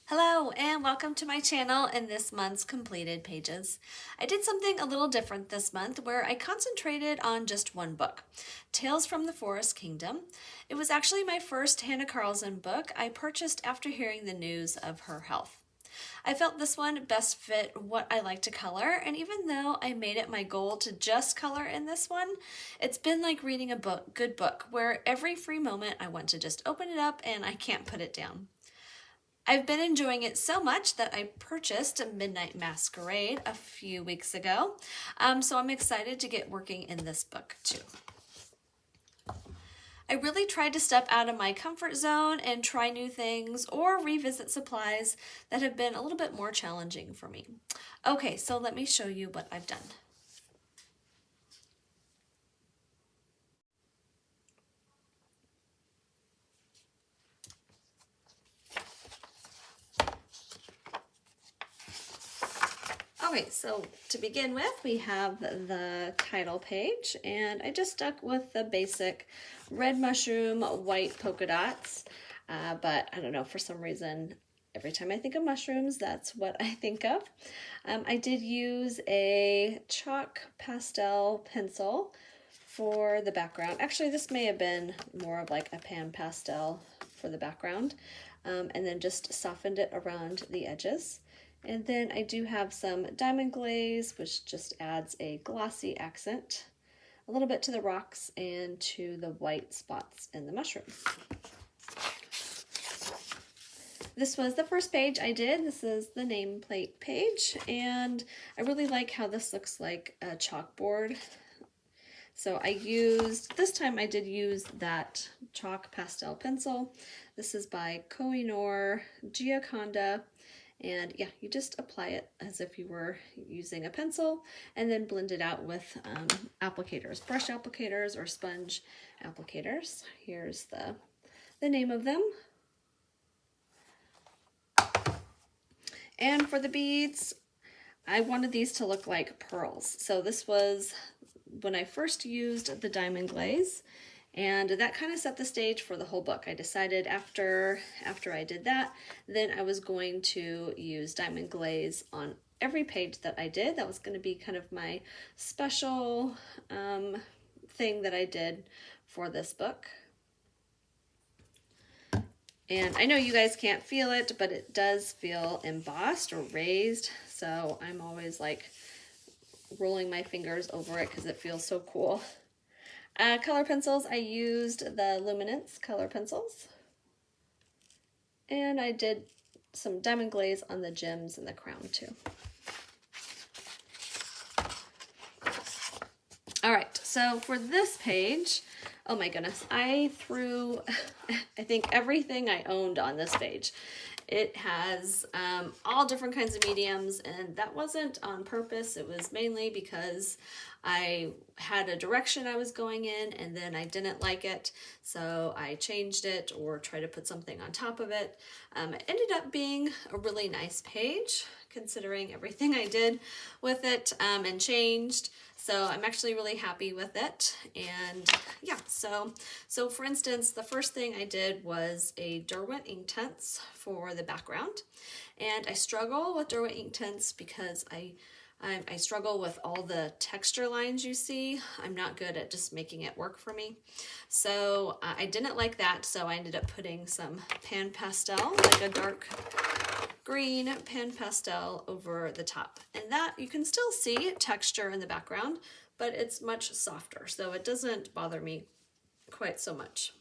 Hello and welcome to my channel and this month's completed pages. I did something a little different this month where I concentrated on just one book, Tales from the Forest Kingdom. It was actually my first Hanna Karlzon book I purchased after hearing the news of her health. I felt this one best fit what I like to color, and even though I made it my goal to just color in this one, it's been like reading a good book where every free moment I want to just open it up and I can't put it down. I've been enjoying it so much that I purchased Midnight Masquerade a few weeks ago, so I'm excited to get working in this book too. I really tried to step out of my comfort zone and try new things or revisit supplies that have been a little bit more challenging for me. Okay, so let me show you what I've done. Okay, so to begin with, we have the title page, and I just stuck with the basic red mushroom, white polka dots, but I don't know, for some reason, every time I think of mushrooms, that's what I think of. I did use a chalk pastel pencil for the background. Actually, this may have been more of like a pan pastel for the background, and then just softened it around the edges. And then I do have some diamond glaze, which just adds a glossy accent, a little bit to the rocks and to the white spots in the mushroom. This was the first page I did. This is the nameplate page, and I really like how this looks like a chalkboard. So this time I did use that chalk pastel pencil. This is by Kohinoor Gioconda. And yeah, you just apply it as if you were using a pencil and then blend it out with applicators, brush applicators or sponge applicators. Here's the name of them. And for the beads, I wanted these to look like pearls. So this was when I first used the diamond glaze, and that kind of set the stage for the whole book. I decided after I did that, then I was going to use diamond glaze on every page that I did. That was going to be kind of my special thing that I did for this book. And I know you guys can't feel it, but it does feel embossed or raised. So I'm always like rolling my fingers over it because it feels so cool. Color pencils, I used the Luminance color pencils. And I did some diamond glaze on the gems and the crown too. All right, so for this page, oh my goodness, I threw, I think, everything I owned on this page. It has all different kinds of mediums, and that wasn't on purpose. It was mainly because I had a direction I was going in, and then I didn't like it, so I changed it or tried to put something on top of it. It ended up being a really nice page, considering everything I did with it and changed. So I'm actually really happy with it. And yeah, so for instance, the first thing I did was a Derwent Inktense for the background. And I struggle with Derwent Inktense because I struggle with all the texture lines you see. I'm not good at just making it work for me. So I didn't like that, so I ended up putting some pan pastel, like a dark green pan pastel over the top. And that, you can still see texture in the background, but it's much softer, so it doesn't bother me quite so much.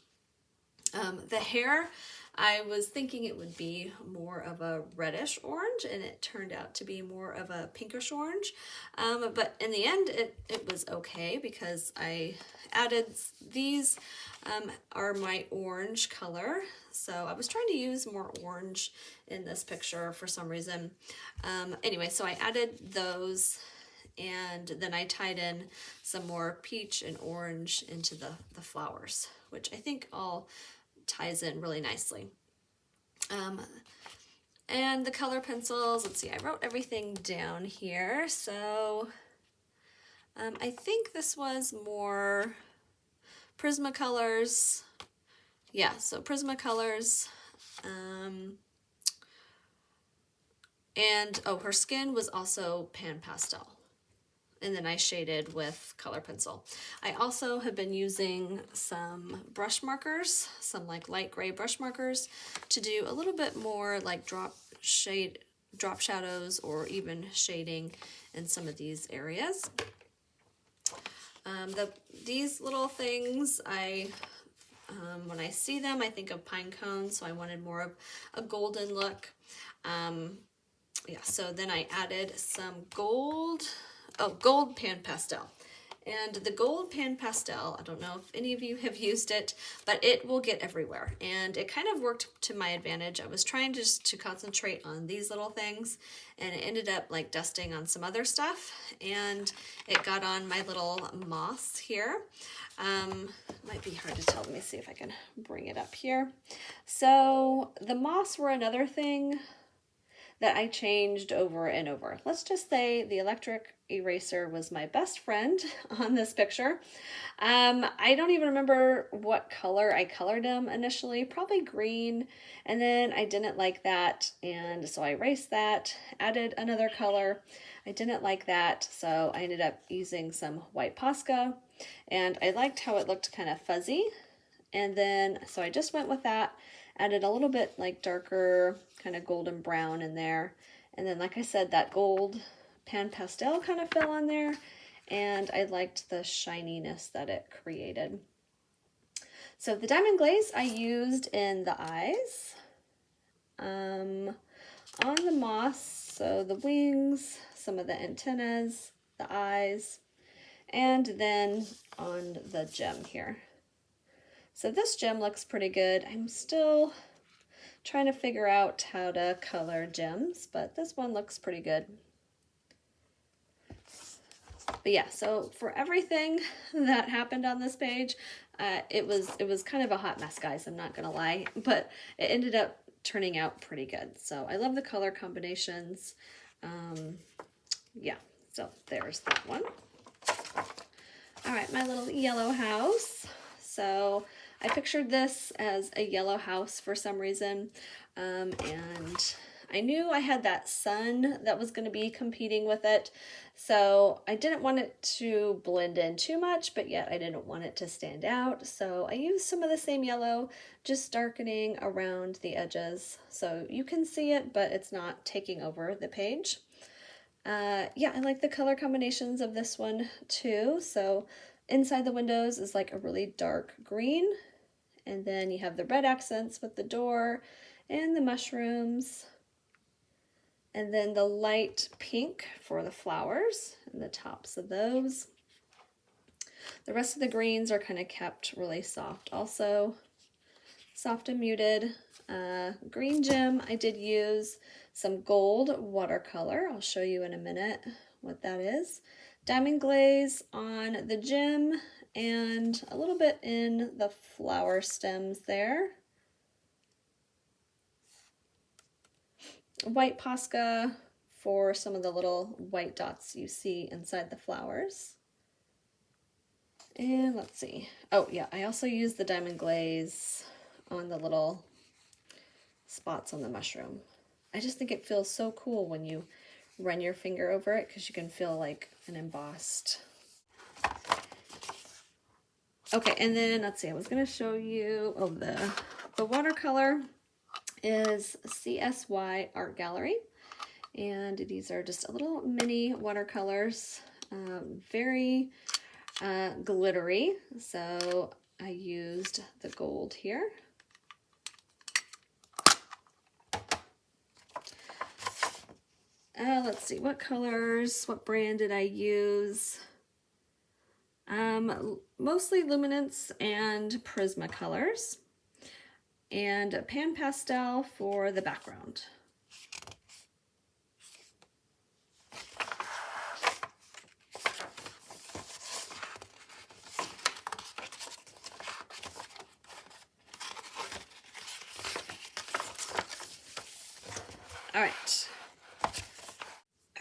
The hair, I was thinking it would be more of a reddish orange, and it turned out to be more of a pinkish orange. But in the end, it was okay because I added these are my orange color. So I was trying to use more orange in this picture for some reason. Anyway, so I added those, and then I tied in some more peach and orange into the flowers, which I think all ties in really nicely. And the color pencils, let's see, I wrote everything down here. So I think this was more Prismacolors. Yeah, so Prismacolors. And oh, her skin was also pan pastel. And then I shaded with color pencil. I also have been using some brush markers, some like light gray brush markers, to do a little bit more like drop shadows or even shading in some of these areas. These little things, when I see them, I think of pine cones, so I wanted more of a golden look. Yeah, so then I added some gold pan pastel. And the gold pan pastel, I don't know if any of you have used it, but it will get everywhere. And it kind of worked to my advantage. I was trying just to concentrate on these little things, and it ended up like dusting on some other stuff. And it got on my little moss here. Might be hard to tell. Let me see if I can bring it up here. So the moss were another thing that I changed over and over. Let's just say the electric eraser was my best friend on this picture. I don't even remember what color I colored them initially, probably green, and then I didn't like that, and so I erased that, added another color. I didn't like that, so I ended up using some white Posca, and I liked how it looked kind of fuzzy, and then so I just went with that, added a little bit like darker kind of golden brown in there, and then like I said, that gold pan pastel kind of fell on there, and I liked the shininess that it created. So the diamond glaze I used in the eyes, on the moss, so the wings, some of the antennas, the eyes, and then on the gem here. So this gem looks pretty good. I'm still trying to figure out how to color gems, but this one looks pretty good. But yeah, so for everything that happened on this page, it was kind of a hot mess, guys, I'm not gonna lie, but it ended up turning out pretty good. So I love the color combinations. Yeah, so there's that one. All right, my little yellow house. So I pictured this as a yellow house for some reason, and I knew I had that sun that was going to be competing with it, so I didn't want it to blend in too much, but yet I didn't want it to stand out, so I used some of the same yellow, just darkening around the edges so you can see it, but it's not taking over the page. Yeah, I like the color combinations of this one too. So inside the windows is like a really dark green, and then you have the red accents with the door and the mushrooms, and then the light pink for the flowers and the tops of those. The rest of the greens are kind of kept really soft also, soft and muted. Green gem, I did use some gold watercolor. I'll show you in a minute what that is. Diamond glaze on the gem and a little bit in the flower stems there. White Posca for some of the little white dots you see inside the flowers. And let's see. Oh yeah, I also used the diamond glaze on the little spots on the mushroom. I just think it feels so cool when you run your finger over it because you can feel like an embossed. Okay, and then let's see, I was going to show you, oh, the watercolor is CSY Art Gallery, and these are just a little mini watercolors, very glittery, so I used the gold here. Let's see, what colors, what brand did I use? Mostly Luminance and Prismacolors, and Pan Pastel for the background. All right.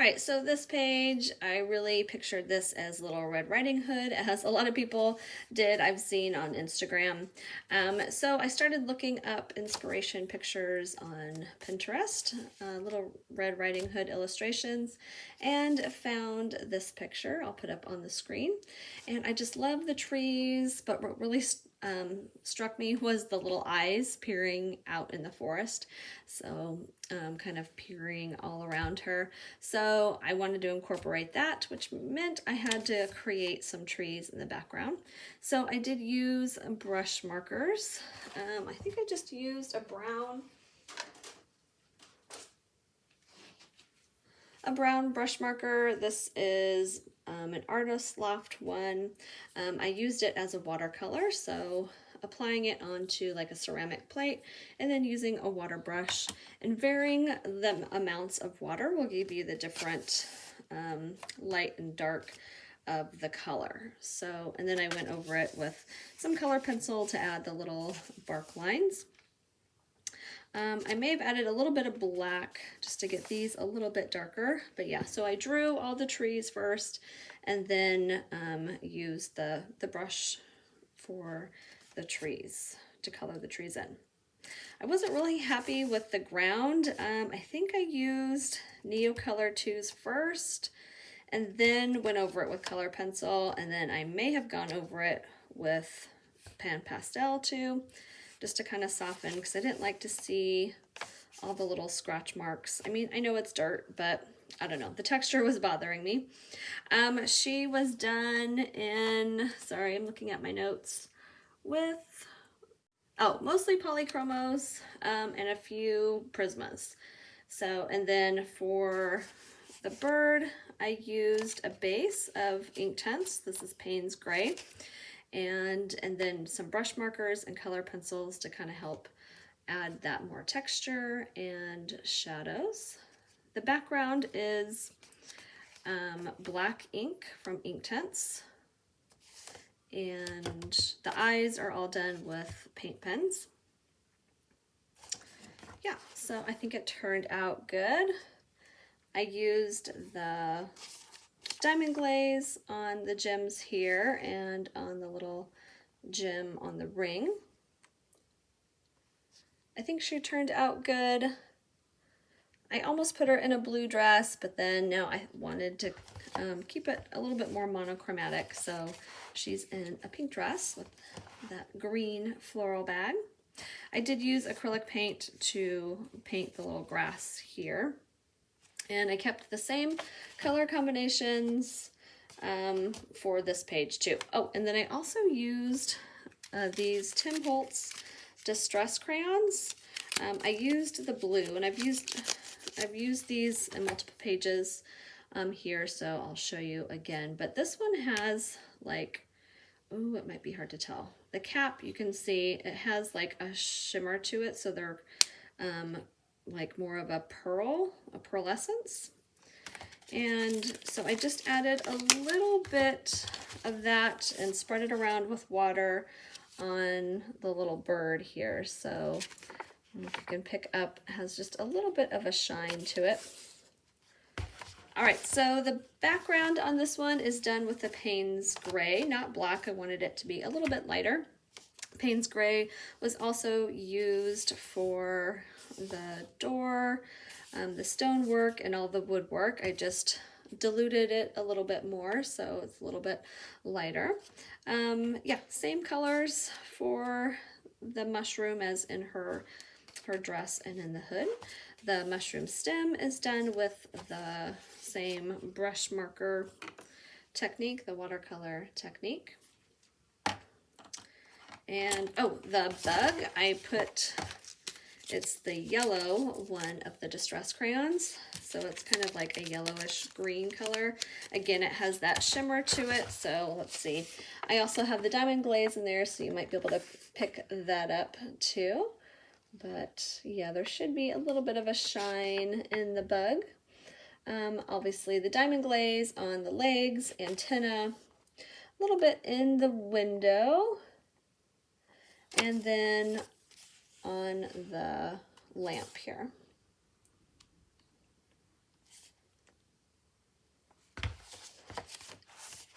All right, so this page, I really pictured this as Little Red Riding Hood, as a lot of people did, I've seen on Instagram. So I started looking up inspiration pictures on Pinterest, Little Red Riding Hood illustrations, and found this picture I'll put up on the screen. And I just love the trees, but what really struck me was the little eyes peering out in the forest. So kind of peering all around her. So I wanted to incorporate that, which meant I had to create some trees in the background. So I did use brush markers. I think I just used a brown brush marker. This is an Artist Loft one. I used it as a watercolor, so applying it onto like a ceramic plate and then using a water brush, and varying the amounts of water will give you the different light and dark of the color. So, and then I went over it with some color pencil to add the little bark lines. I may have added a little bit of black just to get these a little bit darker, but yeah, so I drew all the trees first and then used the brush for the trees to color the trees in. I wasn't really happy with the ground. I think I used Neocolor 2s first and then went over it with color pencil, and then I may have gone over it with Pan Pastel too, just to kind of soften, because I didn't like to see all the little scratch marks. I mean, I know it's dirt, but I don't know. The texture was bothering me. She was done in, sorry, I'm looking at my notes, with, mostly polychromos and a few Prismas. So, and then for the bird, I used a base of Inktense. This is Payne's Gray. And then some brush markers and color pencils to kind of help add that more texture and shadows. The background is black ink from Inktense, and the eyes are all done with paint pens. Yeah, so I think it turned out good. I used the diamond glaze on the gems here and on the little gem on the ring. I think she turned out good. I almost put her in a blue dress, but then no, I wanted to keep it a little bit more monochromatic, so she's in a pink dress with that green floral bag. I did use acrylic paint to paint the little grass here. And I kept the same color combinations for this page too. Oh, and then I also used these Tim Holtz Distress crayons. I used the blue, and I've used these in multiple pages here, so I'll show you again. But this one has like, oh, it might be hard to tell. The cap, you can see it has like a shimmer to it, so they're like more of a pearlescence. And so I just added a little bit of that and spread it around with water on the little bird here. So if you can pick up, it has just a little bit of a shine to it. All right, so the background on this one is done with the Payne's Gray, not black. I wanted it to be a little bit lighter. Payne's Gray was also used for the door, the stonework, and all the woodwork. I just diluted it a little bit more, so it's a little bit lighter. Yeah, same colors for the mushroom as in her dress and in the hood. The mushroom stem is done with the same brush marker technique, the watercolor technique. And oh, the bug, I put, it's the yellow one of the Distress crayons. So it's kind of like a yellowish green color. Again, it has that shimmer to it. So let's see. I also have the diamond glaze in there, so you might be able to pick that up too. But yeah, there should be a little bit of a shine in the bug. Obviously the diamond glaze on the legs, antenna, a little bit in the window, and then on the lamp here.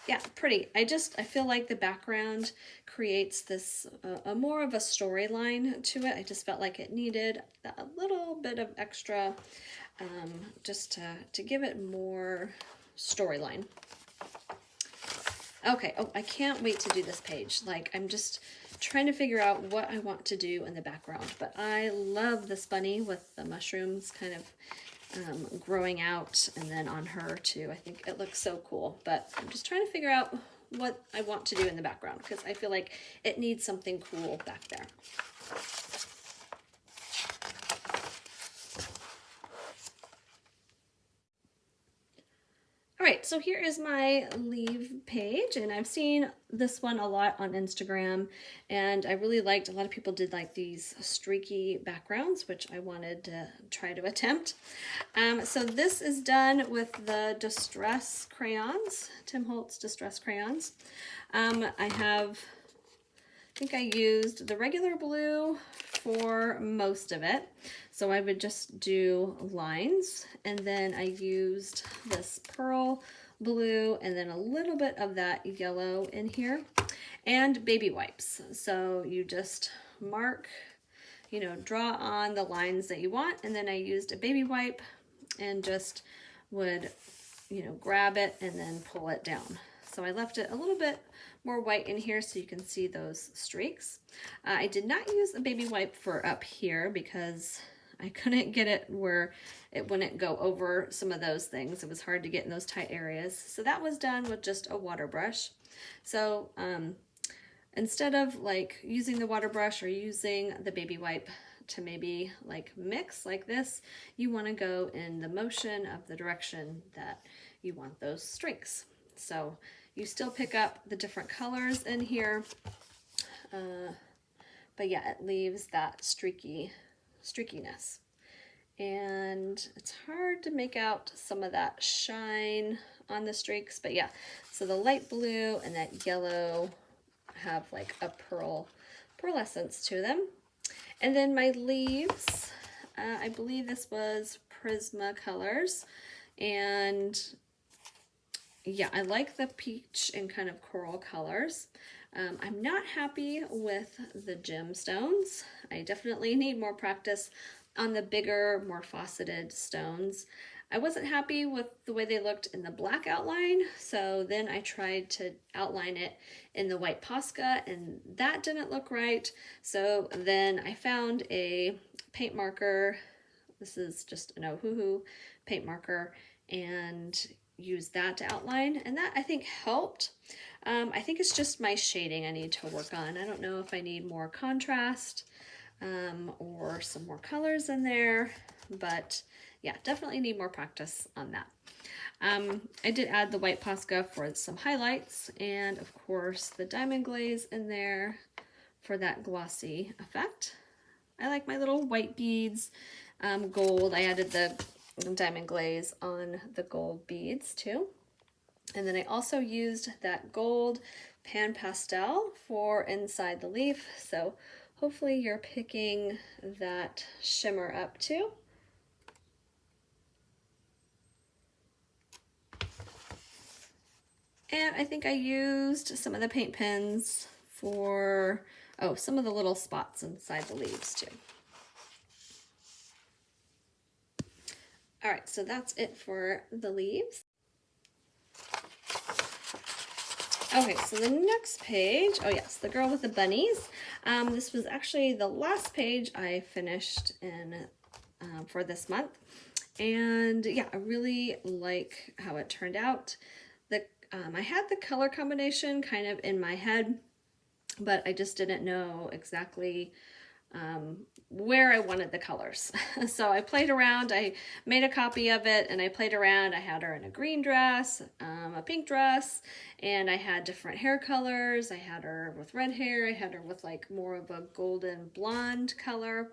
Yeah, pretty. I feel like the background creates this, more of a storyline to it. I just felt like it needed a little bit of extra, just to give it more storyline. Okay, oh, I can't wait to do this page. Like, I'm just trying to figure out what I want to do in the background, but I love this bunny with the mushrooms kind of growing out, and then on her too. I think it looks so cool, but I'm just trying to figure out what I want to do in the background because I feel like it needs something cool back there. All right, so here is my leave page, and I've seen this one a lot on Instagram, and I really liked, a lot of people did like these streaky backgrounds, which I wanted to try to attempt. So this is done with the Distress crayons, Tim Holtz Distress crayons. I think I used the regular blue for most of it. So I would just do lines, and then I used this pearl blue and then a little bit of that yellow in here, and baby wipes. So you just mark, you know, draw on the lines that you want, and then I used a baby wipe and just would, you know, grab it and then pull it down. So I left it a little bit more white in here so you can see those streaks. I did not use a baby wipe for up here because I couldn't get it where it wouldn't go over some of those things. It was hard to get in those tight areas. So that was done with just a water brush. So instead of like using the water brush or using the baby wipe to maybe like mix like this, you want to go in the motion of the direction that you want those streaks. So you still pick up the different colors in here, but yeah, it leaves that streakiness. And it's hard to make out some of that shine on the streaks, but yeah, so the light blue and that yellow have like a pearlescence to them. And then my leaves, I believe this was Prismacolors, and yeah, I like the peach and kind of coral colors. I'm not happy with the gemstones. I definitely need more practice on the bigger, more faceted stones. I wasn't happy with the way they looked in the black outline, so then I tried to outline it in the white Posca, and that didn't look right. So then I found a paint marker. This is just an Ohuhu paint marker, and use that to outline, and that I think helped. I think it's just my shading I need to work on. I don't know if I need more contrast or some more colors in there, but yeah, definitely need more practice on that. I did add the white Posca for some highlights, and of course the diamond glaze in there for that glossy effect. I like my little white beads, gold. I added the diamond glaze on the gold beads too. And then I also used that gold pan pastel for inside the leaf. So hopefully you're picking that shimmer up too. And I think I used some of the paint pens for, oh, some of the little spots inside the leaves too. All right, so that's it for the leaves. Okay, so the next page, oh yes, the girl with the bunnies. This was actually the last page I finished in for this month. And yeah, I really like how it turned out. I had the color combination kind of in my head, but I just didn't know exactly where I wanted the colors. So I played around, I made a copy of it and I played around. I had her in a green dress, a pink dress, and I had different hair colors. I had her with red hair, I had her with like more of a golden blonde color.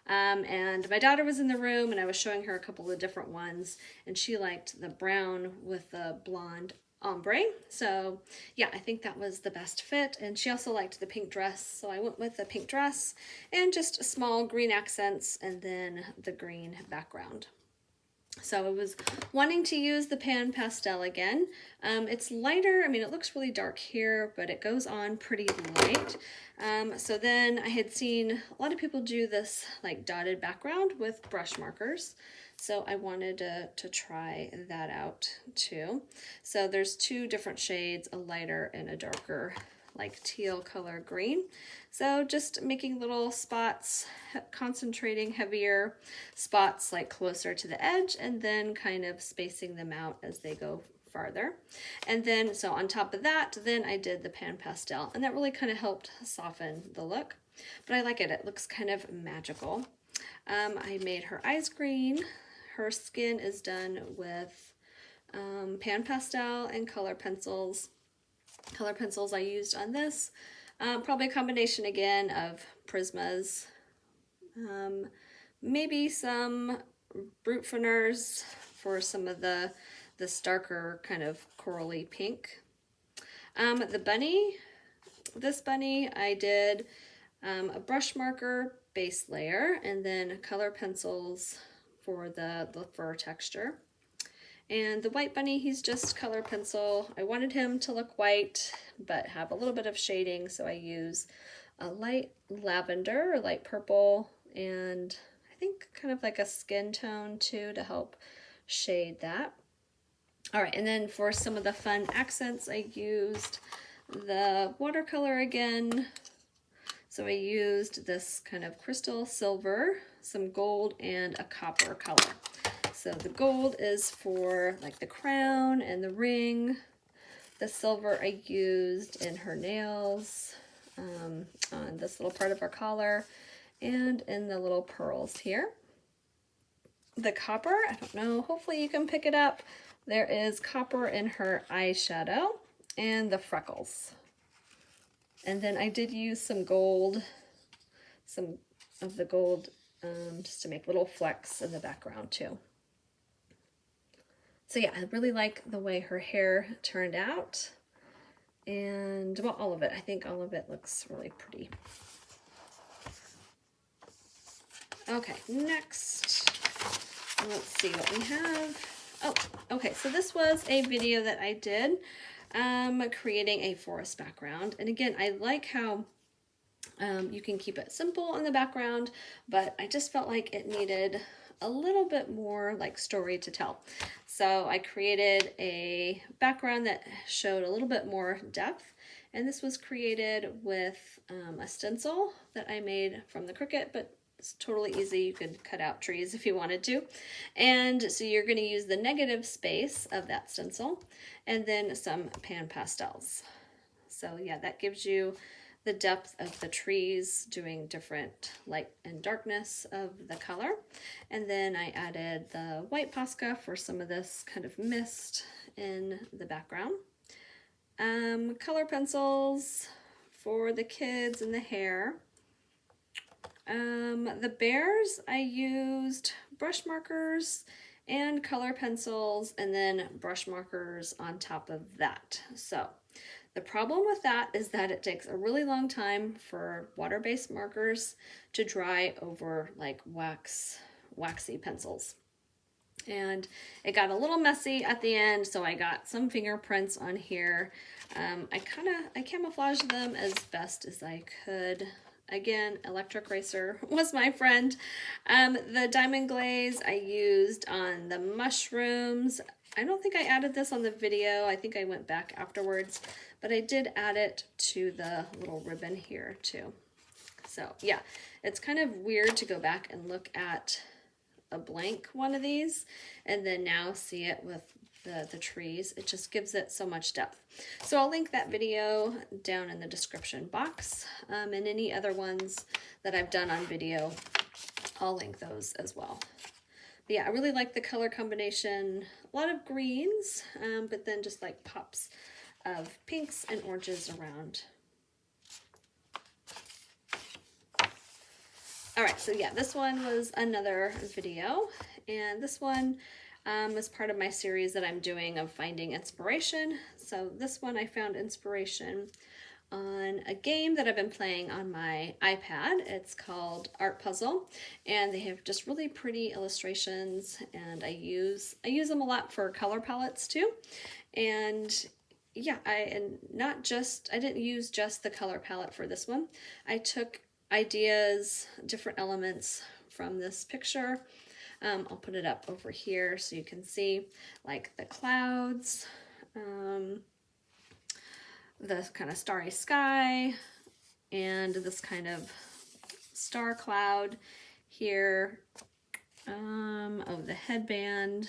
And my daughter was in the room and I was showing her a couple of different ones, and she liked the brown with the blonde ombre. So yeah, I think that was the best fit, and she also liked the pink dress, so I went with the pink dress and just small green accents and then the green background. So I was wanting to use the pan pastel again. It's lighter. I mean, it looks really dark here, but it goes on pretty light. So then I had seen a lot of people do this like dotted background with brush markers. So I wanted to try that out too. So there's two different shades, a lighter and a darker, like teal color green. So just making little spots, concentrating heavier spots like closer to the edge, and then kind of spacing them out as they go farther. And then, so on top of that, then I did the pan pastel, and that really kind of helped soften the look. But I like it, it looks kind of magical. I made her eyes green. Her skin is done with pan pastel and color pencils. Color pencils I used on this, probably a combination again of Prismas, maybe some Brute Ferners for some of this darker kind of corally pink. The bunny, this bunny I did a brush marker base layer and then color pencils for the fur texture. And the white bunny, he's just color pencil. I wanted him to look white, but have a little bit of shading, so I use a light lavender or light purple, and I think kind of like a skin tone too to help shade that. All right, and then for some of the fun accents, I used the watercolor again. So I used this kind of crystal silver, some gold, and a copper color. So the gold is for like the crown and the ring. The silver I used in her nails, on this little part of her collar, and in the little pearls here. The copper, I don't know, hopefully you can pick it up. There is copper in her eyeshadow and the freckles. And then I did use some gold, some of the gold, just to make little flecks in the background too. So yeah, I really like the way her hair turned out. And, well, all of it. I think all of it looks really pretty. Okay, next, let's see what we have. Oh, okay, so this was a video that I did creating a forest background. And again, I like how you can keep it simple in the background, but I just felt like it needed a little bit more like story to tell. So I created a background that showed a little bit more depth, and this was created with a stencil that I made from the Cricut, but it's totally easy. You could cut out trees if you wanted to. And so you're going to use the negative space of that stencil and then some pan pastels. So yeah, that gives you the depth of the trees, doing different light and darkness of the color. And then I added the white Posca for some of this kind of mist in the background. Color pencils for the kids and the hair. The bears, I used brush markers and color pencils and then brush markers on top of that. So the problem with that is that it takes a really long time for water-based markers to dry over like waxy pencils. And it got a little messy at the end, so I got some fingerprints on here. I camouflaged them as best as I could. Again, electric eraser was my friend. The diamond glaze I used on the mushrooms. I don't think I added this on the video. I think I went back afterwards, but I did add it to the little ribbon here too. So yeah, it's kind of weird to go back and look at a blank one of these and then now see it with the trees. It just gives it so much depth. So I'll link that video down in the description box, and any other ones that I've done on video, I'll link those as well. But yeah, I really like the color combination. A lot of greens, but then just like pops of pinks and oranges around. All right, so yeah, this one was another video, and this one is part of my series that I'm doing of finding inspiration. So this one I found inspiration on a game that I've been playing on my iPad. It's called Art Puzzle, and they have just really pretty illustrations, and I use them a lot for color palettes too. And yeah, I didn't use just the color palette for this one. I took ideas, different elements from this picture. I'll put it up over here so you can see, like the clouds, the kind of starry sky, and this kind of star cloud here, of the headband.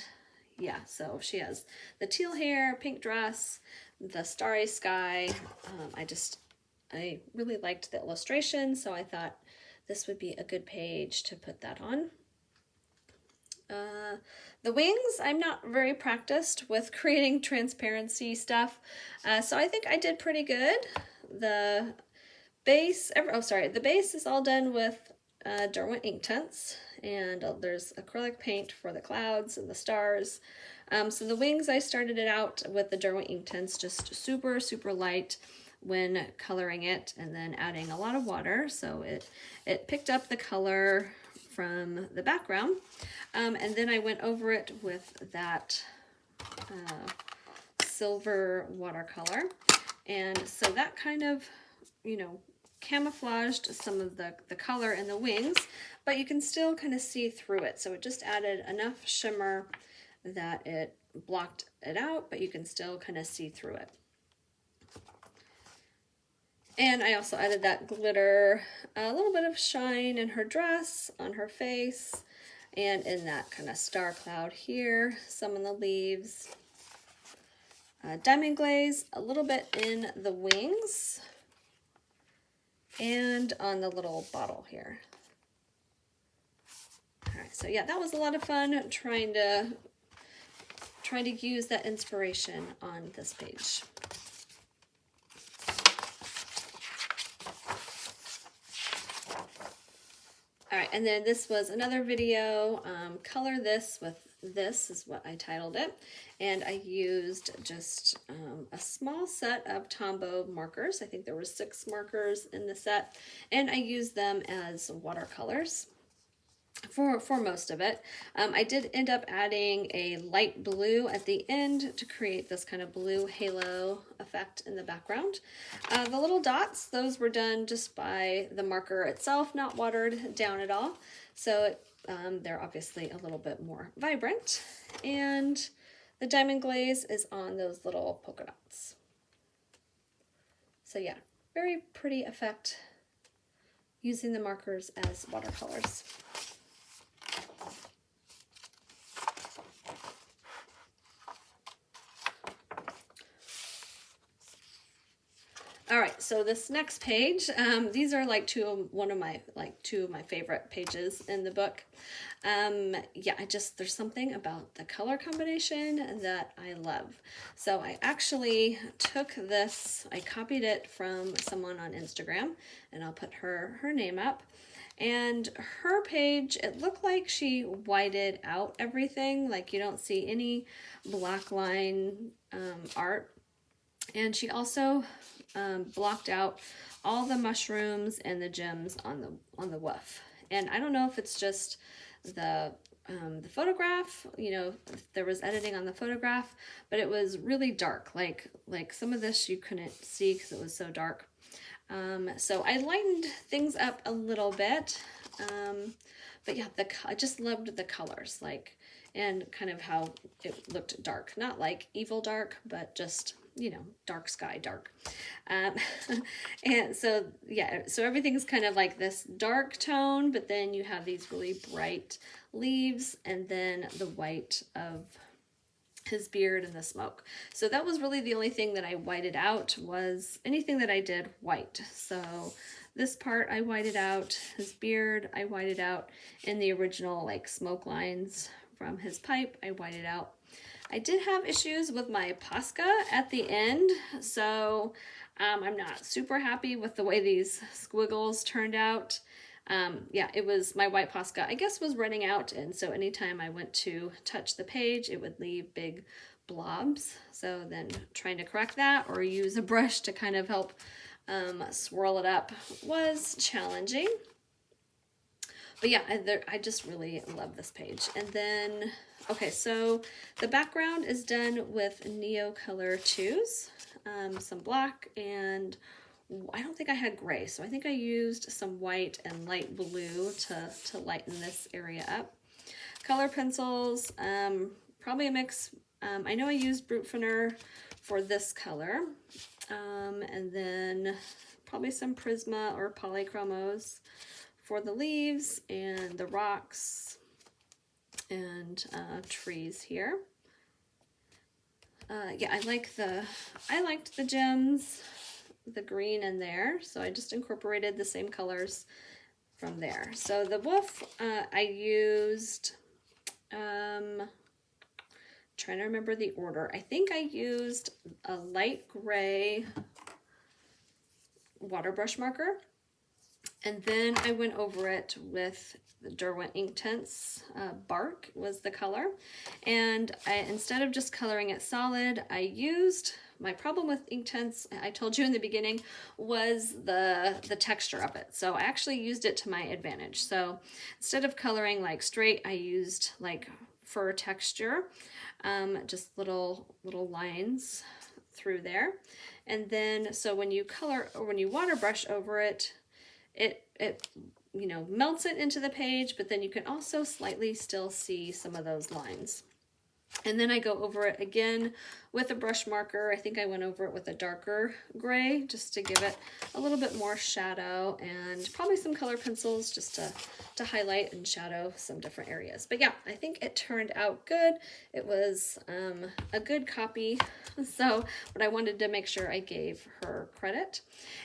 Yeah, so she has the teal hair, pink dress, the starry sky. I really liked the illustration, so I thought this would be a good page to put that on. The wings, I'm not very practiced with creating transparency stuff, so I think I did pretty good. The base, the base is all done with Derwent ink tints, and there's acrylic paint for the clouds and the stars. So the wings, I started it out with the Derwent ink tints, just super, super light when coloring it, and then adding a lot of water, so it picked up the color from the background. And then I went over it with that silver watercolor, and so that kind of, camouflaged some of the color in the wings, but you can still kind of see through it. So it just added enough shimmer that it blocked it out, but you can still kind of see through it. And I also added that glitter, a little bit of shine in her dress, on her face, and in that kind of star cloud here, some in the leaves. Diamond glaze, a little bit in the wings, and on the little bottle here. All right, so yeah, that was a lot of fun trying to use that inspiration on this page. All right, and then this was another video, color this with this is what I titled it. And I used just a small set of Tombow markers. I think there were 6 markers in the set, and I used them as watercolors for most of it. I did end up adding a light blue at the end to create this kind of blue halo effect in the background. The little dots, those were done just by the marker itself, not watered down at all. So they're obviously a little bit more vibrant. And the diamond glaze is on those little polka dots. So yeah, very pretty effect using the markers as watercolors. All right, so this next page, these are like two of my favorite pages in the book. Yeah, there's something about the color combination that I love. So I actually took this, I copied it from someone on Instagram, and I'll put her name up. And her page, it looked like she whited out everything, like you don't see any black line art. And she also blocked out all the mushrooms and the gems on the woof. And I don't know if it's just the photograph, if there was editing on the photograph, but it was really dark. Like some of this you couldn't see because it was so dark. So I lightened things up a little bit. But yeah, I just loved the colors, and kind of how it looked dark. Not like evil dark, but just, dark sky, dark. And so, yeah, so everything's kind of like this dark tone, but then you have these really bright leaves, and then the white of his beard and the smoke. So that was really the only thing that I whited out, was anything that I did white. So this part I whited out, his beard I whited out, in the original smoke lines from his pipe I whited out. I did have issues with my Posca at the end, so I'm not super happy with the way these squiggles turned out. Yeah, it was my white Posca, I guess, was running out, and so anytime I went to touch the page, it would leave big blobs. So then trying to correct that, or use a brush to kind of help swirl it up was challenging. But yeah, I just really love this page. And then, okay, so the background is done with Neo Color 2s, some black, and I don't think I had gray, so I think I used some white and light blue to lighten this area up. Color pencils, probably a mix. I know I used Brute Thinner for this color, and then probably some Prisma or Polychromos for the leaves and the rocks and trees here. Yeah, I liked the gems, the green in there, so I just incorporated the same colors from there. So the wolf, I used, trying to remember the order. I think I used a light gray water brush marker, and then I went over it with the Derwent Inktense bark was the color. And instead of just coloring it solid, I used, my problem with Inktense, I told you in the beginning, was the texture of it. So I actually used it to my advantage. So instead of coloring like straight, I used like fur texture, just little lines through there. And then, so when you color, or when you water brush over it, it you know, melts it into the page, but then you can also slightly still see some of those lines. And then I go over it again with a brush marker. I think I went over it with a darker gray just to give it a little bit more shadow, and probably some color pencils just to highlight and shadow some different areas. But yeah, I think it turned out good. It was a good copy. So, but I wanted to make sure I gave her credit.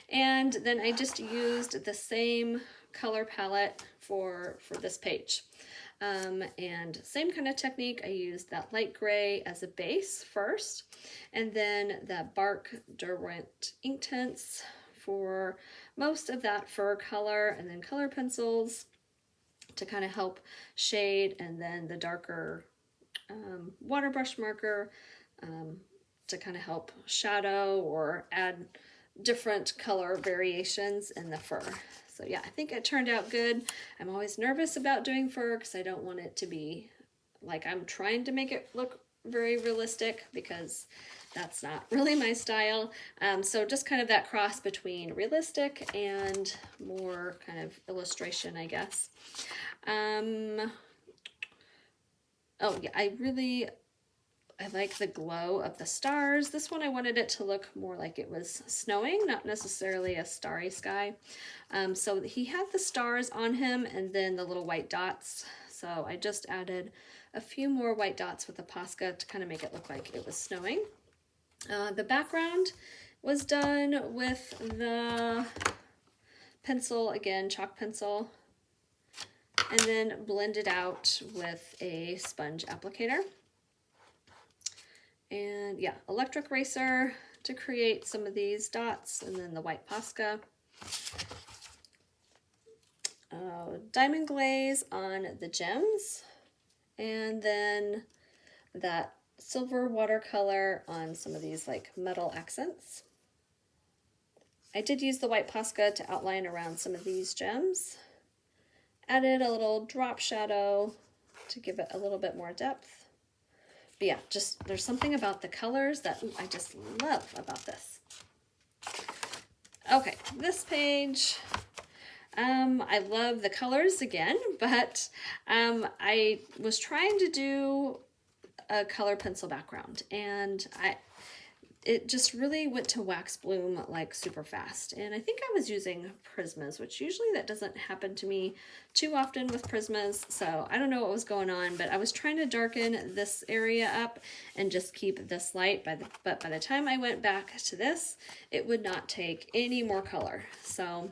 And then I just used the same color palette for this page. And same kind of technique. I used that light gray as a base first, and then that bark Derwent Inktense for most of that fur color, and then color pencils to kind of help shade, and then the darker water brush marker to kind of help shadow or add different color variations in the fur. So yeah, I think it turned out good. I'm always nervous about doing fur because I don't want it to be like I'm trying to make it look very realistic, because that's not really my style. So just kind of that cross between realistic and more kind of illustration, I guess. Oh yeah, I like the glow of the stars. This one I wanted it to look more like it was snowing, not necessarily a starry sky. So he had the stars on him and then the little white dots. So I just added a few more white dots with the Posca to kind of make it look like it was snowing. The background was done with the pencil, again, chalk pencil, and then blended out with a sponge applicator. And yeah, electric eraser to create some of these dots, and then the white Posca. Diamond glaze on the gems, and then that silver watercolor on some of these like metal accents. I did use the white Posca to outline around some of these gems. Added a little drop shadow to give it a little bit more depth. But yeah, just there's something about the colors that I just love about this. Okay, this page, I love the colors again, but I was trying to do a color pencil background, and it just really went to wax bloom like super fast. And I think I was using Prismas, which usually that doesn't happen to me too often with Prismas. So I don't know what was going on, but I was trying to darken this area up and just keep this light. But by the time I went back to this, it would not take any more color. So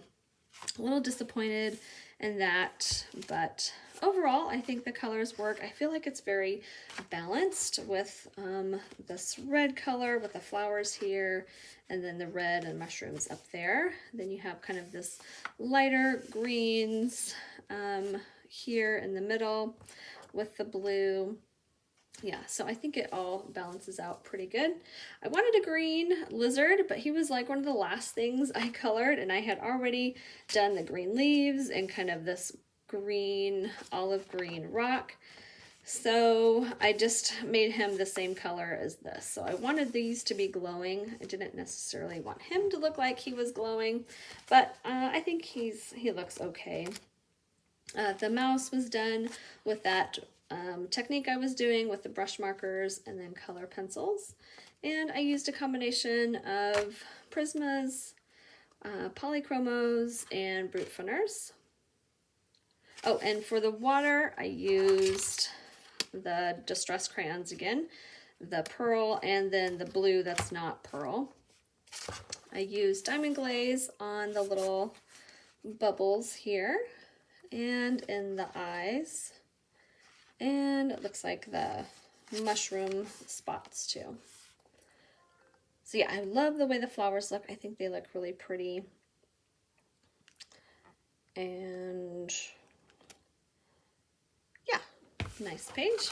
a little disappointed in that, but overall, I think the colors work. I feel like it's very balanced with this red color with the flowers here, and then the red and mushrooms up there. Then you have kind of this lighter greens here in the middle with the blue. Yeah, so I think it all balances out pretty good. I wanted a green lizard, but he was like one of the last things I colored, and I had already done the green leaves and kind of this green, olive green rock. So I just made him the same color as this. So I wanted these to be glowing. I didn't necessarily want him to look like he was glowing, but I think he looks okay. The mouse was done with that technique I was doing with the brush markers and then color pencils. And I used a combination of Prismas, polychromos, and brute funners. Oh, and for the water, I used the Distress crayons again, the pearl, and then the blue that's not pearl. I used Diamond Glaze on the little bubbles here and in the eyes. And it looks like the mushroom spots too. So yeah, I love the way the flowers look. I think they look really pretty. And yeah, nice page.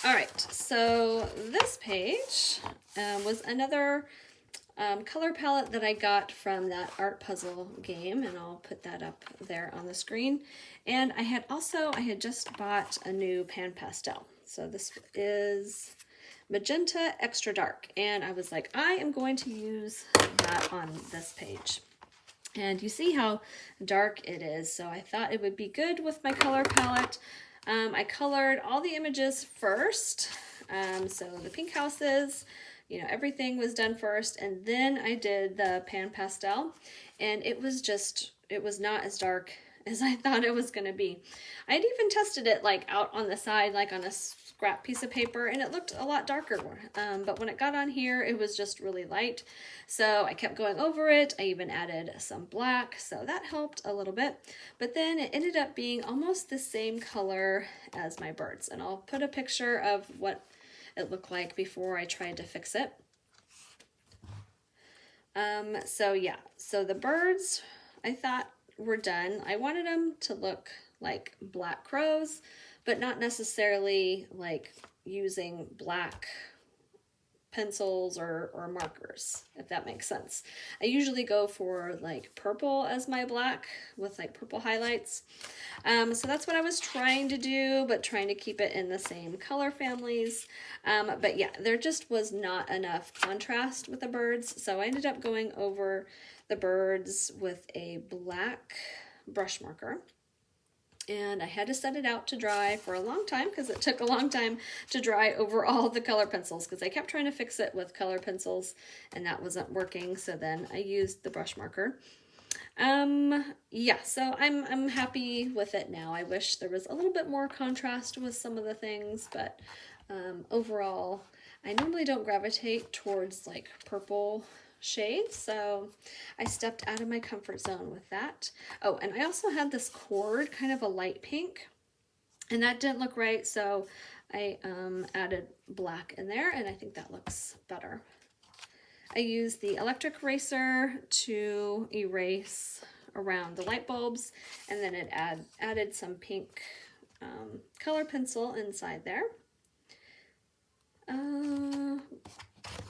All right, so this page was another color palette that I got from that art puzzle game, and I'll put that up there on the screen. And I had just bought a new pan pastel. So this is Magenta Extra Dark, and I was like, I am going to use that on this page. And you see how dark it is, so I thought it would be good with my color palette. I colored all the images first, so the pink houses, you know, everything was done first, and then I did the pan pastel, and it was not as dark as I thought it was going to be. I'd even tested it like out on the side, like on a scrap piece of paper, and it looked a lot darker. But when it got on here, it was just really light. So I kept going over it. I even added some black, so that helped a little bit. But then it ended up being almost the same color as my birds, and I'll put a picture of what it looked like before I tried to fix it. So yeah, so the birds I thought were done. I wanted them to look like black crows, but not necessarily like using black pencils or markers, if that makes sense. I usually go for like purple as my black with like purple highlights. So that's what I was trying to do, but trying to keep it in the same color families. But yeah, there just was not enough contrast with the birds. So I ended up going over the birds with a black brush marker. And I had to set it out to dry for a long time because it took a long time to dry over all the color pencils, because I kept trying to fix it with color pencils and that wasn't working. So then I used the brush marker. Yeah, so I'm happy with it now. I wish there was a little bit more contrast with some of the things, but overall, I normally don't gravitate towards like purple shades, so I stepped out of my comfort zone with that. Oh, and I also had this cord, kind of a light pink, and that didn't look right, so I added black in there, and I think that looks better. I used the electric eraser to erase around the light bulbs, and then it added some pink color pencil inside there.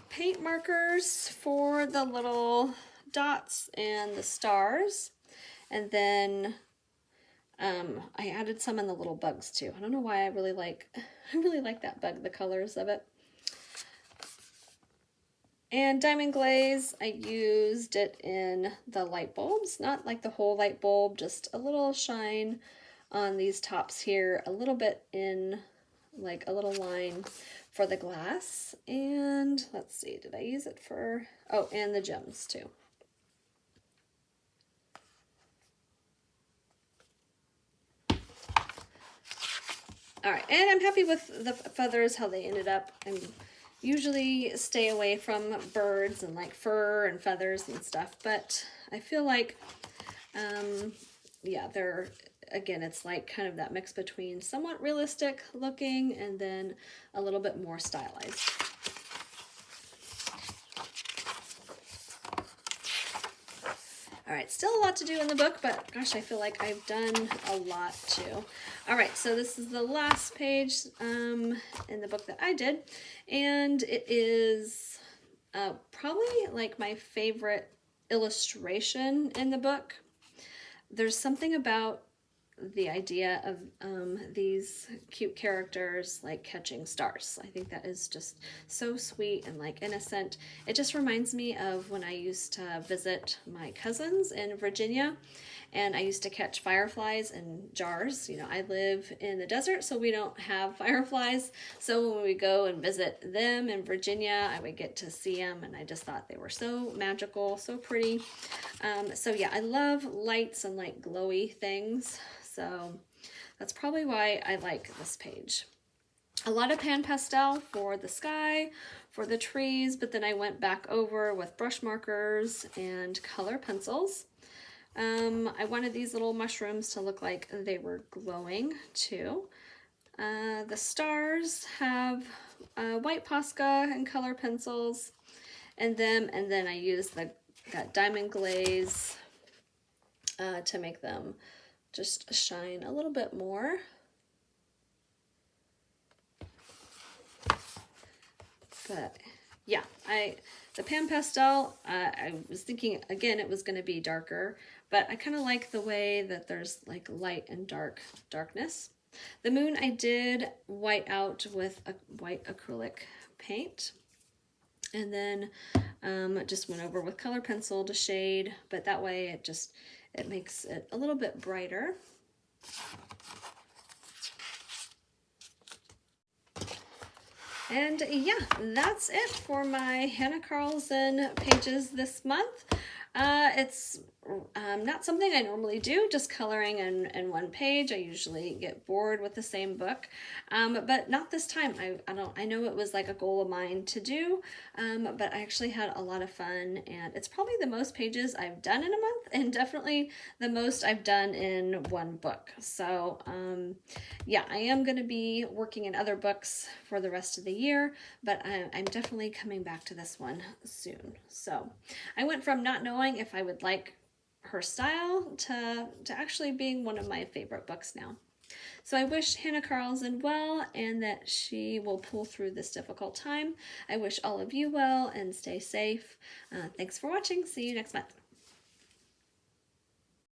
Paint markers for the little dots and the stars, and then I added some in the little bugs too. I don't know why I really like that bug, the colors of it. And Diamond Glaze, I used it in the light bulbs, not like the whole light bulb, just a little shine on these tops here, a little bit in like a little line for the glass. And let's see, did I use it for, oh, and the gems too. All right, and I'm happy with the feathers, how they ended up. I usually stay away from birds and like fur and feathers and stuff, but I feel like, yeah, they're, again, it's like kind of that mix between somewhat realistic looking and then a little bit more stylized. All right, still a lot to do in the book, but gosh, I feel like I've done a lot too. All right, so this is the last page in the book that I did, and it is probably like my favorite illustration in the book. There's something about the idea of these cute characters like catching stars. I think that is just so sweet and like innocent. It just reminds me of when I used to visit my cousins in Virginia, and I used to catch fireflies in jars. You know, I live in the desert, so we don't have fireflies. So when we go and visit them in Virginia, I would get to see them, and I just thought they were so magical, so pretty. So yeah, I love lights and like glowy things. So that's probably why I like this page. A lot of pan pastel for the sky, for the trees, but then I went back over with brush markers and color pencils. I wanted these little mushrooms to look like they were glowing too. The stars have white Posca and color pencils and then I used that diamond glaze to make them just shine a little bit more. But yeah, the pan pastel, I was thinking again it was going to be darker, but I kind of like the way that there's like light and darkness. The moon I did white out with a white acrylic paint, and then just went over with color pencil to shade, but that way it makes it a little bit brighter. And yeah, that's it for my Hanna Karlzon pages this month. It's not something I normally do, just coloring in one page. I usually get bored with the same book, but not this time. I know it was like a goal of mine to do, but I actually had a lot of fun, and it's probably the most pages I've done in a month, and definitely the most I've done in one book. So yeah, I am going to be working in other books for the rest of the year, but I'm definitely coming back to this one soon. So I went from not knowing if I would like her style to actually being one of my favorite books now. So I wish Hanna Karlzon well, and that she will pull through this difficult time. I wish all of you well and stay safe. Thanks for watching. See you next month.